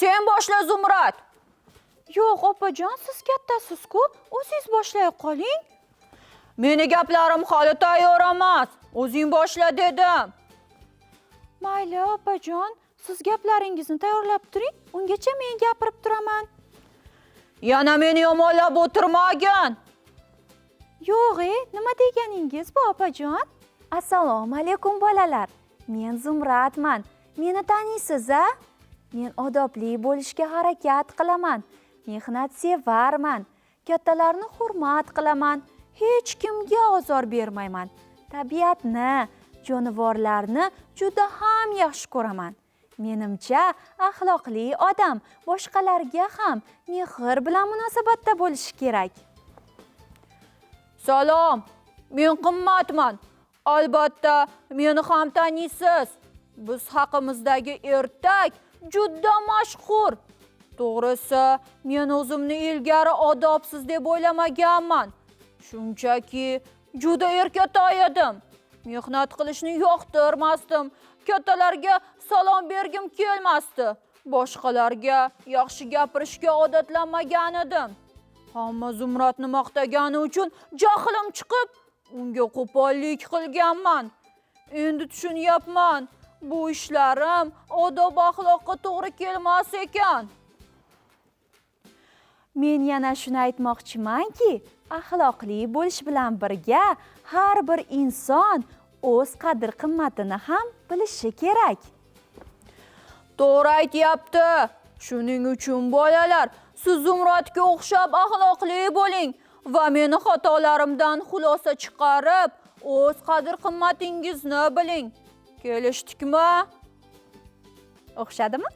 Sen boshla, Zumrad. Yo'q, opajon, siz kattasiz-ku. O'zingiz boshlay qoling. Meni gaplarim hali tayyor emas. O'zing boshla dedim. Mayli, opajon, siz gaplaringizni tayyorlab turing. Ungacha men gapirib turaman. Yana meni yomonlab o'tirmagin. Yo'q, nima deganingiz bu, opajon? Assalomu alaykum bolalar. Men Zumradman. Meni taniysiz-a? Men odobli bo'lishga harakat qilaman. Mehnatsevarman. Kattalarni hurmat qilaman. Hech kimga ozor bermayman. Tabiatni, jonivorlarni juda ham yaxshi ko'raman. Menimcha, axloqli odam boshqalarga ham mehr bilan munosabatda bo'lishi kerak. Salom, men Qimmatman. Albatta, meni ham taniysiz. Biz haqimizdagi ertak juda mashhur. To'g'risi, men o'zimni ilgari odobsiz deb o'ylamaganman. Shunchaki juda erkatoy edim. Mehnat qilishni yoqtirmasdim. Kattalarga salom bergim kelmasdi. Boshqalarga yaxshi gapirishga odatlanmagan edim. Hamma Zumradni maqtagani uchun jahlim chiqib, unga qo'pollik qilganman. Endi tushunyapman. Bu ishlarim odob axloqqa to'g'ri kelmas ekan. Men yana shuni aytmoqchimanki, axloqli bo'lish bilan birga har bir inson o'z qadr-qimmatini ham bilishi kerak. To'g'ri aytyapti. Shuning uchun bolalar, siz Zumradga o'xshab axloqli bo'ling va meni xatolarimdan xulosa chiqarib, o'z qadr-qimmatingizni biling. Kelishdikmi? O'xshadimi?